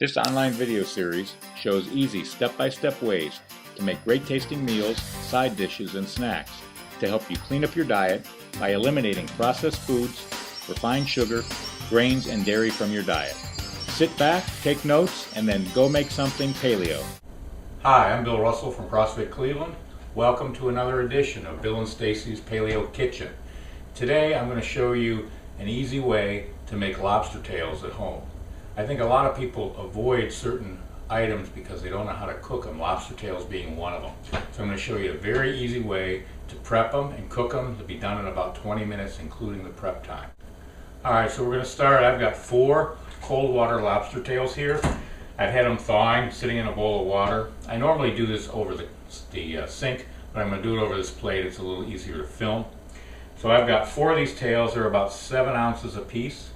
This online video series shows easy step-by-step ways to make great tasting meals, side dishes, and snacks to help you clean up your diet by eliminating processed foods, refined sugar, grains, and dairy from your diet. Sit back, take notes, and then go make something paleo. Hi, I'm Bill Russell from CrossFit Cleveland. Welcome to another edition of Bill and Staci's Paleo Kitchen. Today I'm going to show you an easy way to make lobster tails at home. I think a lot of people avoid certain items because they don't know how to cook them, lobster tails being one of them. So I'm going to show you a very easy way to prep them and cook them. It'll be done in about 20 minutes, including the prep time. Alright, so we're going to start. I've got 4 cold water lobster tails here. I've had them thawing, sitting in a bowl of water. I normally do this over the sink, but I'm going to do it over this plate. It's a little easier to film. So I've got 4 of these tails. They're about 7 ounces a piece.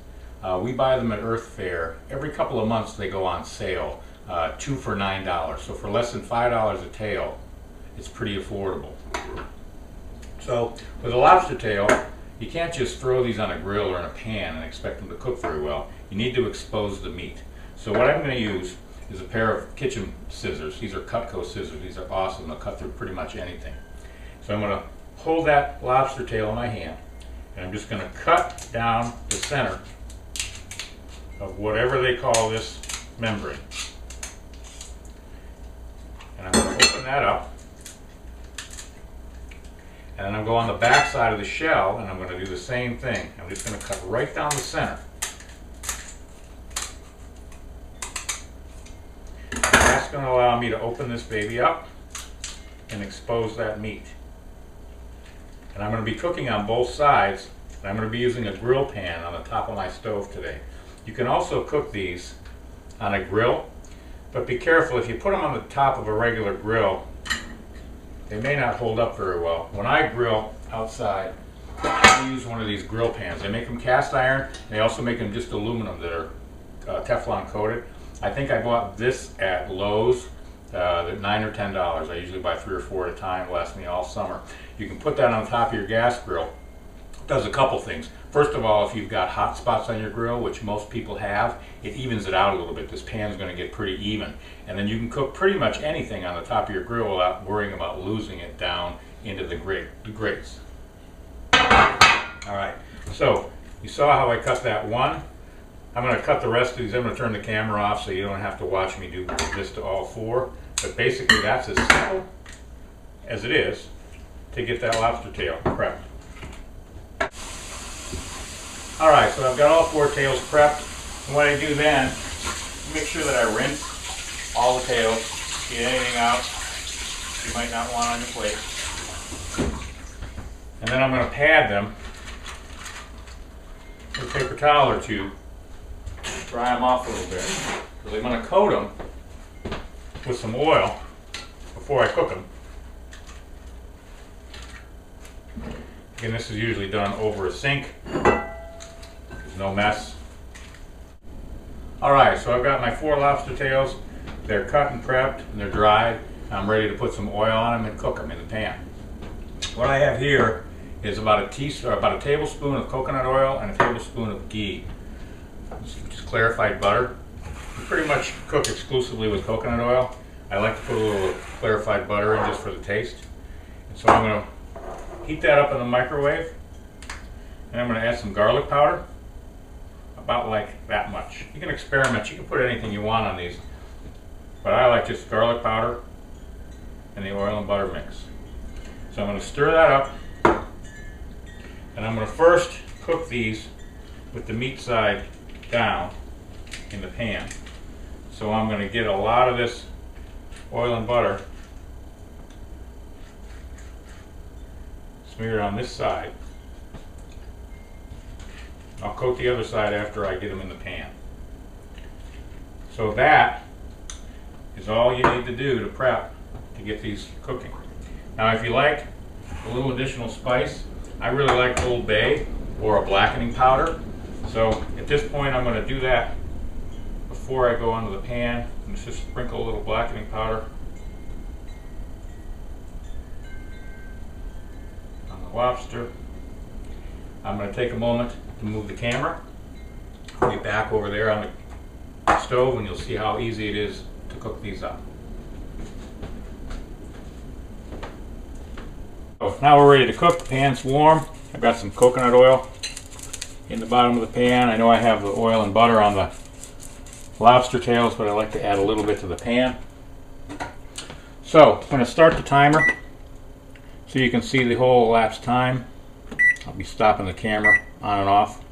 We buy them at Earth Fare. Every couple of months they go on sale, 2 for $9. So for less than $5 a tail, it's pretty affordable. So with a lobster tail, you can't just throw these on a grill or in a pan and expect them to cook very well. You need to expose the meat. So what I'm going to use is a pair of kitchen scissors. These are Cutco scissors. These are awesome. They'll cut through pretty much anything. So I'm going to hold that lobster tail in my hand, and I'm just going to cut down the center of whatever they call this membrane. And I'm going to open that up. And then I'm going on the back side of the shell, and I'm going to do the same thing. I'm just going to cut right down the center. And that's going to allow me to open this baby up and expose that meat. And I'm going to be cooking on both sides, and I'm going to be using a grill pan on the top of my stove today. You can also cook these on a grill, but be careful. If you put them on the top of a regular grill, they may not hold up very well. When I grill outside, I use one of these grill pans. They make them cast iron. They also make them just aluminum that are Teflon coated. I think I bought this at Lowe's. They're $9 or $10. I usually buy 3 or 4 at a time. It lasts me all summer. You can put that on top of your gas grill. It does a couple things. First of all, if you've got hot spots on your grill, which most people have, it evens it out a little bit. This pan's going to get pretty even. And then you can cook pretty much anything on the top of your grill without worrying about losing it down into the grates. Alright, so you saw how I cut that one. I'm going to cut the rest of these. I'm going to turn the camera off so you don't have to watch me do this to all 4. But basically that's as simple as it is to get that lobster tail prepped. Alright, so I've got all 4 tails prepped. And what I do then, make sure that I rinse all the tails, get anything out you might not want on your plate. And then I'm going to pad them with a paper towel or 2, dry them off a little bit. Because I'm going to coat them with some oil before I cook them. Again, this is usually done over a sink. No mess. Alright, so I've got my 4 lobster tails. They're cut and prepped and they're dried. I'm ready to put some oil on them and cook them in the pan. What I have here is about a tablespoon of coconut oil and a tablespoon of ghee. Just clarified butter. We pretty much cook exclusively with coconut oil. I like to put a little clarified butter in just for the taste. And so I'm going to heat that up in the microwave. And I'm going to add some garlic powder. About like that much. You can experiment. You can put anything you want on these. But I like just garlic powder and the oil and butter mix. So I'm going to stir that up. And I'm going to first cook these with the meat side down in the pan. So I'm going to get a lot of this oil and butter smeared on this side. I'll coat the other side after I get them in the pan. So that is all you need to do to prep to get these cooking. Now if you like a little additional spice, I really like Old Bay or a blackening powder. So at this point I'm going to do that before I go onto the pan. I'm just sprinkle a little blackening powder on the lobster. I'm going to take a moment to move the camera. I'll be back over there on the stove and you'll see how easy it is to cook these up. So now we're ready to cook. The pan's warm. I've got some coconut oil in the bottom of the pan. I know I have the oil and butter on the lobster tails, but I like to add a little bit to the pan. So I'm going to start the timer so you can see the whole elapsed time. I'll be stopping the camera on and off.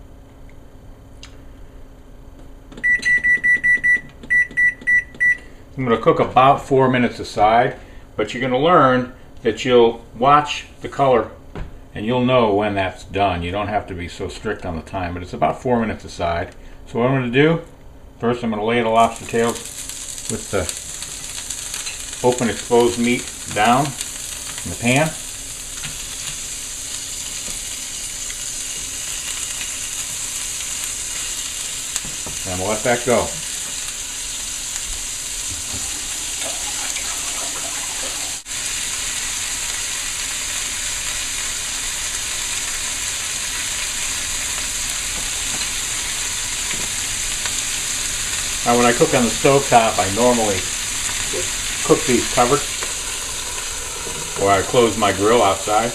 I'm going to cook about 4 minutes aside, but you're going to learn that you'll watch the color and you'll know when that's done. You don't have to be so strict on the time, but it's about 4 minutes aside. So what I'm going to do, first I'm going to lay the lobster tails with the open exposed meat down in the pan. And we'll let that go. Now when I cook on the stove top, I normally cook these covered, or I close my grill outside.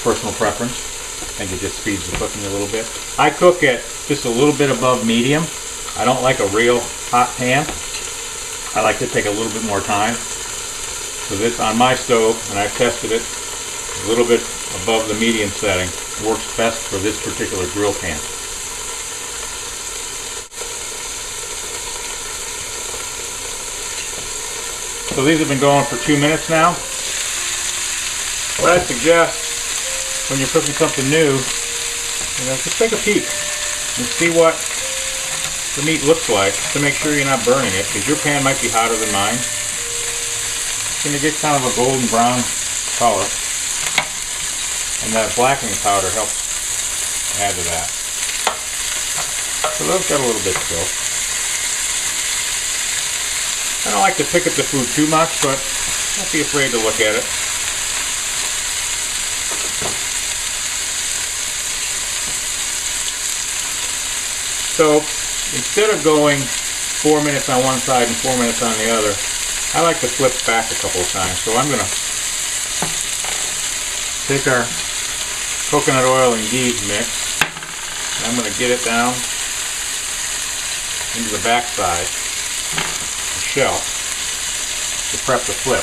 Personal preference. I think it just speeds the cooking a little bit. I cook at just a little bit above medium. I don't like a real hot pan. I like to take a little bit more time. So this on my stove, and I've tested it, a little bit above the medium setting works best for this particular grill pan. So these have been going for 2 minutes now. What I suggest when you're cooking something new, just take a peek and see what the meat looks like to make sure you're not burning it, because your pan might be hotter than mine. It's going to get kind of a golden brown color, and that blackening powder helps add to that. So those got a little bit still. I don't like to pick at the food too much, but don't be afraid to look at it. So instead of going 4 minutes on one side and 4 minutes on the other, I like to flip back a couple of times. So I'm going to take our coconut oil and ghee mix, and I'm going to get it down into the back side shell to prep the flip.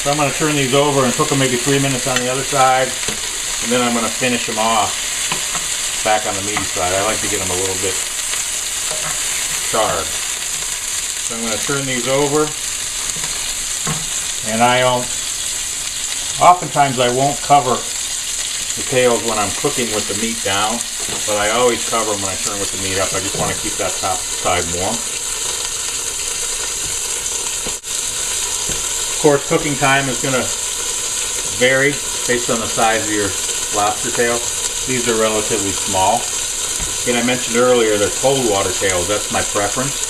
So I'm going to turn these over and cook them maybe 3 minutes on the other side, and then I'm going to finish them off back on the meaty side. I like to get them a little bit charred. So I'm going to turn these over, and oftentimes I won't cover the tails when I'm cooking with the meat down, but I always cover them when I turn with the meat up. I just want to keep that top side warm. Of course, cooking time is going to vary based on the size of your lobster tails. These are relatively small. And I mentioned earlier they're cold water tails. That's my preference.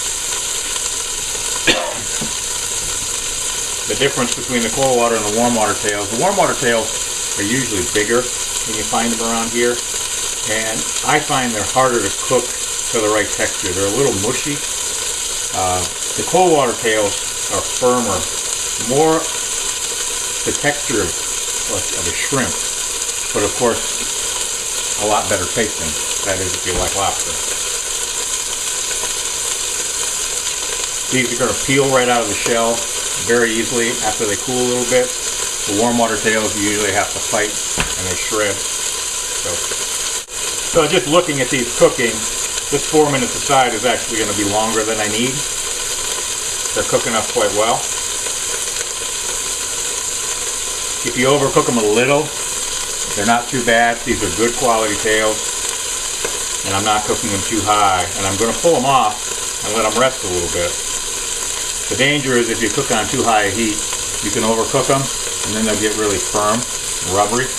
The difference between the cold water and the warm water tails. The warm water tails are usually bigger when you find them around here, and I find they're harder to cook to the right texture. They're a little mushy. The cold water tails are firmer, more the texture of a shrimp, but of course a lot better tasting. That is, if you like lobster. These are going to peel right out of the shell very easily after they cool a little bit. The warm water tails you usually have to fight and they shred. So just looking at these cooking, this 4 minutes aside is actually going to be longer than I need. They're cooking up quite well. If you overcook them a little, they're not too bad. These are good quality tails, and I'm not cooking them too high. And I'm going to pull them off and let them rest a little bit. The danger is if you cook on too high a heat, you can overcook them, and then they'll get really firm and rubbery.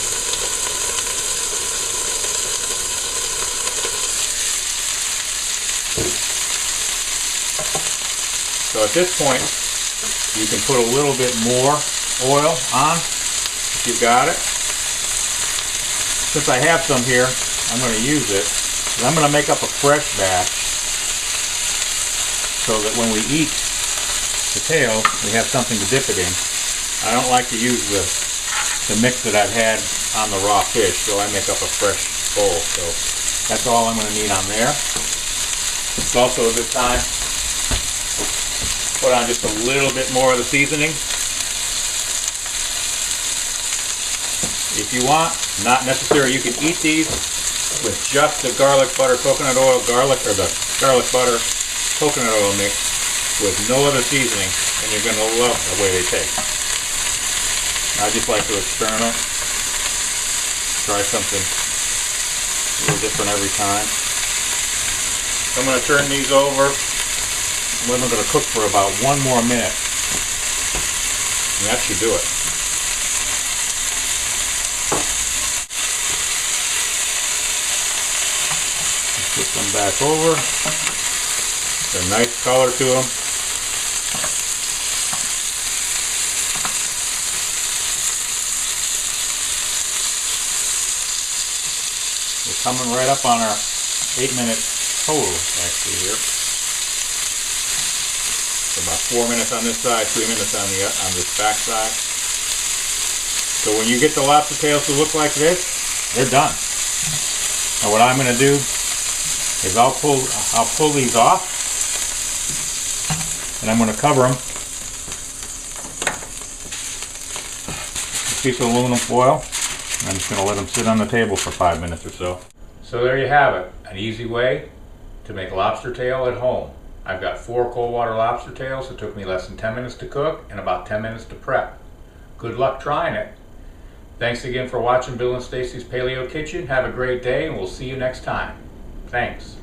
So at this point, you can put a little bit more oil on, if you've got it. Since I have some here, I'm going to use it. And I'm going to make up a fresh batch so that when we eat the tails, we have something to dip it in. I don't like to use the mix that I've had on the raw fish, so I make up a fresh bowl. So that's all I'm going to need on there. It's also a good time to put on just a little bit more of the seasoning. If you want, not necessary, you can eat these with just the garlic butter coconut oil garlic, or the garlic butter coconut oil mix with no other seasoning, and you're going to love the way they taste. I just like to experiment, try something a little different every time. So I'm going to turn these over, and then I'm going to cook for about 1 more minute, and that should do it. Put them back over. It's a nice color to them. We're coming right up on our 8-minute total actually here. So about 4 minutes on this side, 3 minutes on this back side. So when you get the lobster tails to look like this, they're done. Now what I'm going to do is I'll pull these off, and I'm going to cover them with a piece of aluminum foil. And I'm just going to let them sit on the table for 5 minutes or so. So there you have it, an easy way to make lobster tail at home. I've got 4 cold water lobster tails. It took me less than 10 minutes to cook and about 10 minutes to prep. Good luck trying it. Thanks again for watching Bill and Staci's Paleo Kitchen. Have a great day, and we'll see you next time. Thanks.